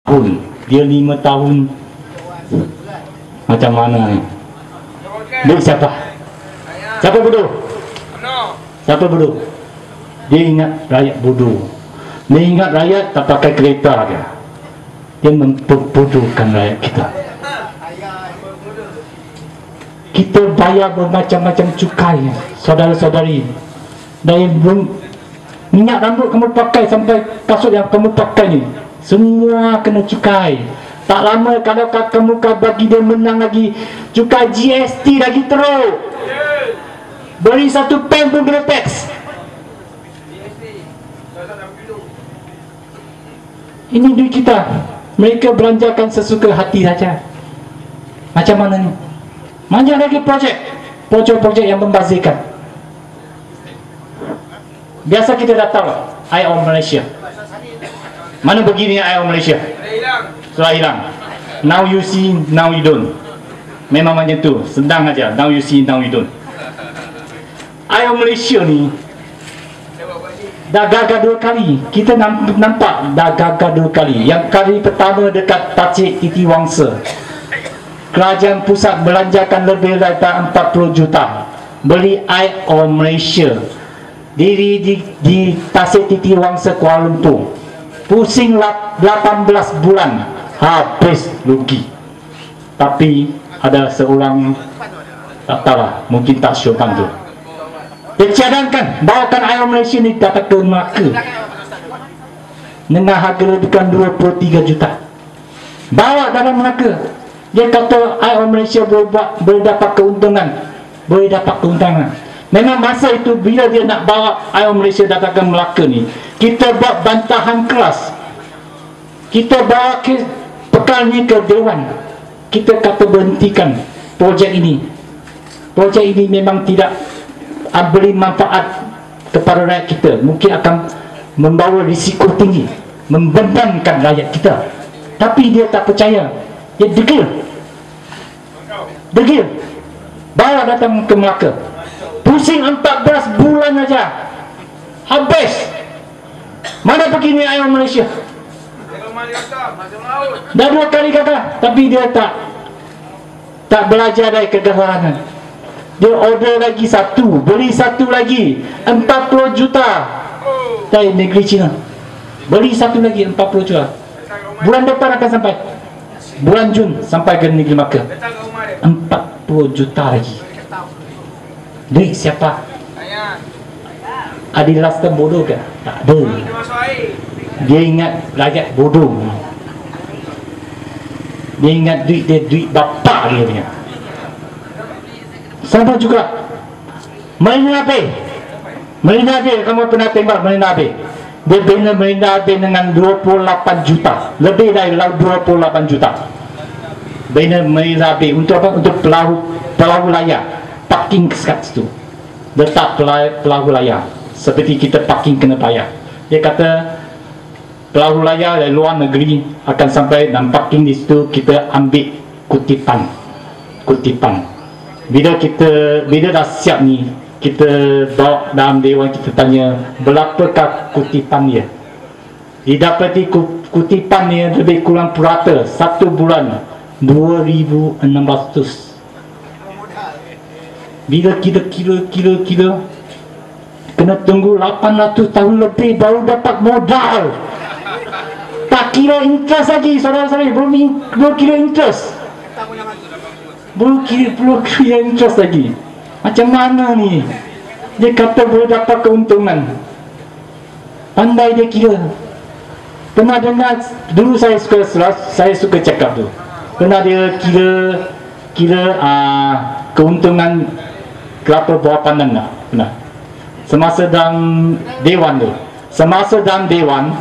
tahun. Dia 5 tahun. Macam mana ni? Duit siapa? Siapa bodoh? Siapa bodoh? Dia ingat rakyat bodoh. Dia ingat rakyat tak pakai kereta dia. Dia memperbodohkan rakyat kita. Kita bayar bermacam-macam cukai, saudara-saudari. Dari minyak rambut kamu pakai sampai kasut yang kamu pakai ni, semua kena cukai. Tak lama kalau kamu bagi dia menang lagi, cukai GST lagi teruk. Beri satu pen pun kena tax. Ini duit kita. Mereka belanjakan sesuka hati saja. Macam mana ni? Banyak lagi projek yang membazirkan. Biasa kita dah tahu IO Malaysia. Mana begini IO Malaysia? Sudah hilang. Now you see, now you don't. Memang macam tu, sedang aja. Now you see, now you don't. IO Malaysia ni dah gagal 2 kali. Kita nampak dah gagal 2 kali. Yang kali pertama dekat Tacik Titi Wangsa, kerajaan pusat belanjakan lebih dari 40 juta beli IO Malaysia diri di Tasik Titi Wangsa Kuala Lumpur. Pusing 18 bulan, habis rugi. Tapi ada seorang, tak tahulah, mungkin tak sure tu, dia cadangkan bawakan IO Malaysia ni dapat ke Melaka dengan harga lebih kurang 23 juta. Bawa dalam Melaka. Dia kata IO Malaysia boleh dapat keuntungan. Boleh dapat keuntungan. Memang masa itu bila dia nak bawa IO Malaysia datang ke Melaka ni, kita buat bantahan keras. Kita bawa pekan ni ke Dewan. Kita kata berhentikan projek ini. Projek ini memang tidak beri manfaat kepada rakyat kita. Mungkin akan membawa risiko tinggi, membebankan rakyat kita. Tapi dia tak percaya. Dia degil. Bawa datang ke Melaka. Pusing 14 bulan aja, habis. Mana pergi ni IO Malaysia? Dah 2 kali gagal. Tapi dia tak belajar dari kegagalan. Dia order lagi satu, beli satu lagi 40 juta dari negeri China. Beli satu lagi 40 juta. Bulan depan akan sampai, bulan Jun sampai ke negeri Melaka. 40 juta lagi. Duit siapa? Adil Rasta bodoh ke? Tak ada. Dia ingat rakyat bodoh. Dia ingat duit dia, duit bapa dia punya. Sama juga Marina Bay. Marina Bay, kamu pernah tembak Marina Bay? Dia bina Marina Bay dengan 28 juta. Lebih dari 28 juta. Bina Marina Bay untuk apa? Untuk perahu layar. Parking kat situ. Letak perahu layar. Seperti kita parking kena bayar. Dia kata perahu layar dari luar negeri akan sampai dan parking di situ, kita ambil kutipan. Bila dah siap ni, kita bawa dalam dewan, kita tanya berapakah kutipan dia. Didapati kutipan dia lebih kurang purata 1 bulan 2,600. Bila kita kira kena tunggu 800 tahun lebih baru dapat modal. Tak kira interest lagi, saudara-saudari. Belum kira interest. Belum kira interest lagi. Macam mana ni? Dia kata boleh dapat keuntungan. Pandai dia kira. Pernah dengar, dulu saya suka cakap tu. Pernah dia kira keuntungan kelapa bawah pandan tak? Pernah. Semasa dalam dewan tu. Semasa dalam dewan,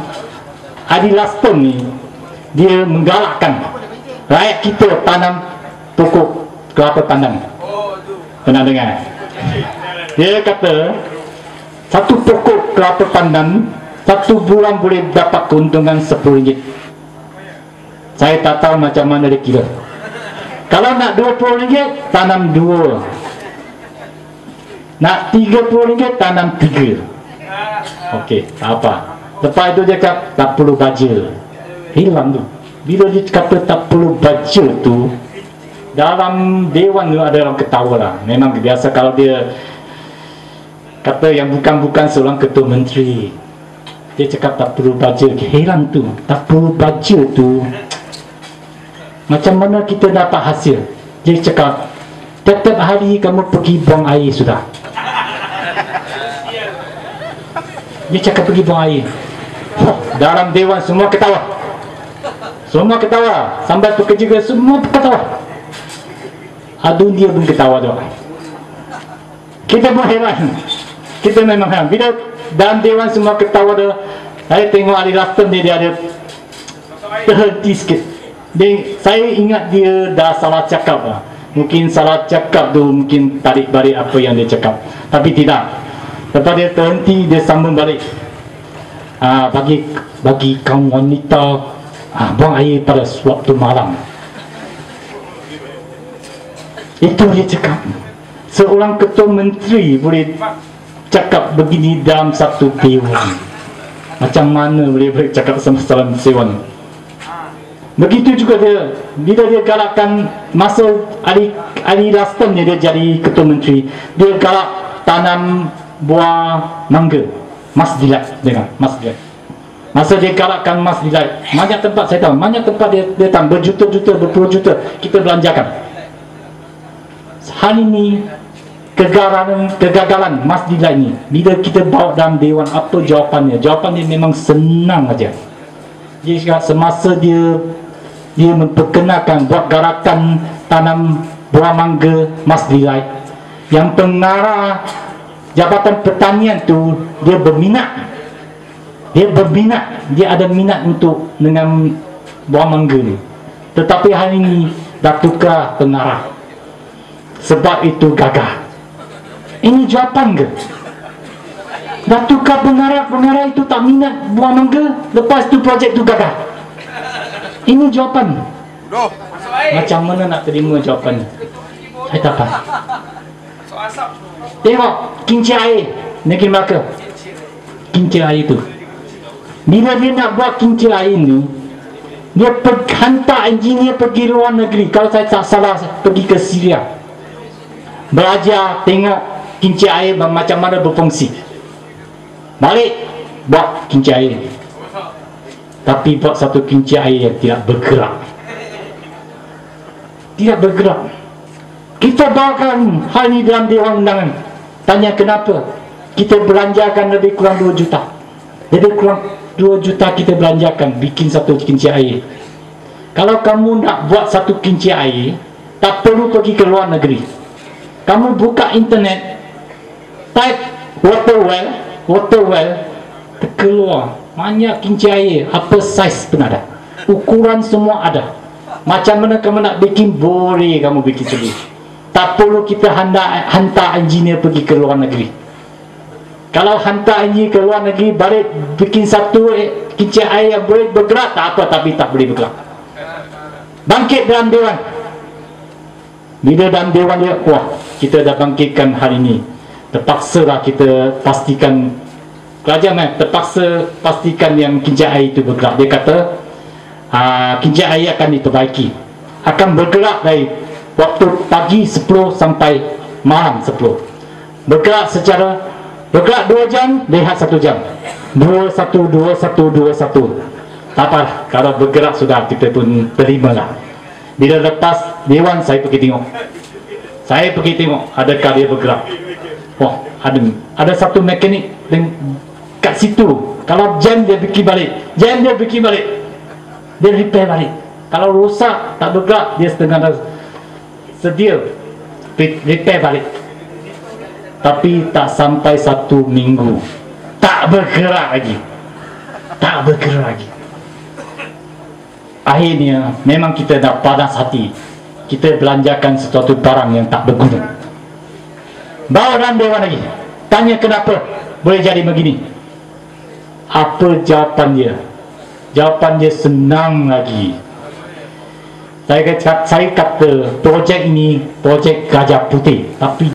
Adil Laston ni, dia menggalakkan rakyat kita tanam pokok kelapa pandan. Pernah dengar? Dia kata satu pokok kelapa pandan 1 bulan boleh dapat keuntungan RM10. Saya tak tahu macam mana dia kira. Kalau nak RM20, tanam 2. Nak RM30, tanam 3. Okey, tak apa. Lepas itu dia kata tak perlu baja. Hilang tu. bila dia kata tak perlu baca tu, dalam dewan tu ada orang ketawa lah. Memang biasa kalau dia kata yang bukan-bukan seorang ketua menteri, dia cakap tak perlu baca. Heran tu, tak perlu baca tu macam mana kita dapat hasil. Dia cakap tiap-tiap hari kamu pergi buang air sudah. Dia cakap pergi buang air. Dalam dewan semua ketawa. Semua ketawa. Sampai pekerja semua ketawa. Aduh, dia pun ketawa tu. Kita pun heran. Kita memang heran. Bila dalam dewan semua ketawa tu, saya tengok Ali Raston dia ada terhenti sikit. Saya ingat dia dah salah cakap lah. Mungkin salah cakap tu, mungkin tarik balik apa yang dia cakap. Tapi tidak. Lepas dia terhenti, dia sambung balik. Bagi kaum wanita, buang air pada waktu malam. Itu dia cakap. Seorang ketua menteri boleh cakap begini dalam satu dewan. Macam mana boleh cakap sama-sama dewan? Begitu juga dia, bila dia galakkan masa Ali Raston dia jadi ketua menteri, dia galak tanam buah mangga, Mas Delight, dengar, Mas Delight. Masa dia galakkan Mas Delight, banyak tempat saya tahu, banyak tempat dia tanam, berjuta-juta, berpuluh juta kita belanjakan. Hal ini kegagalan Mas Delight ni, bila kita bawa dalam dewan, apa jawapannya? Jawapannya memang senang aja. Dia cakap semasa dia memperkenalkan buat gerakan tanam buah mangga Mas Delight, yang pengarah Jabatan Pertanian tu dia berminat, dia ada minat untuk dengan buah mangga ni. Tetapi hari ini dah tukar pengarah, sebab itu gagal. Ini jawapan ke? Dah tukar pengarah itu tak minat buah mangga, lepas tu projek tu gagal. Ini jawapan. Macam mana nak terima jawapan ni? Saya tak faham. Tengok kincir air negeri Melaka. Kincir air tu, bila dia nak buat kincir air ni, dia hantar engineer pergi luar negeri. Kalau saya tak salah, pergi ke Syria, belajar tengok kincir air macam mana berfungsi. Balik buat kincir air, tapi buat satu kincir air yang tidak bergerak. Tidak bergerak. Kita bawakan hal ini dalam Dewan Undangan. Tanya kenapa? Kita belanjakan lebih kurang 2 juta. Lebih kurang 2 juta kita belanjakan bikin satu kincir air. Kalau kamu nak buat satu kincir air, tak perlu pergi ke luar negeri. Kamu buka internet, type water well, keluar banyak kincir air, apa saiz pun ada, ukuran semua ada. Macam mana kamu nak bikin, boleh kamu bikin sendiri. Tak perlu kita hantar engineer pergi ke luar negeri. Kalau hantar engineer ke luar negeri, balik bikin satu kincir air yang boleh bergerak, tak apa, tapi tak boleh bergerak. Bangkit dalam dewan. Bila dalam dewan dia, wah, kita dah bangkitkan hari ini, terpaksalah kita pastikan, kerajaan terpaksa pastikan yang kincir air itu bergerak. Dia kata kincir air akan diperbaiki, akan bergerak dari waktu pagi 10 sampai malam 10. Bergerak 2 jam, rehat 1 jam. 21. Tak apa, kalau bergerak sudah kita pun terimalah. Bila lepas dewan, saya pergi tengok. Adakah dia bergerak? Wah, ada satu mekanik kat situ. Kalau jam dia pergi balik, dia repair balik. Kalau rosak tak bergerak, dia sedia repair balik. Tapi tak sampai 1 minggu, tak bergerak lagi. Akhirnya memang kita dah panas hati, kita belanjakan sesuatu barang yang tak berguna. Bawa dalam dewan lagi, tanya kenapa boleh jadi begini. Apa jawapan dia? Jawapan dia senang lagi. Saya kata projek ini projek Gajah Putih, tapi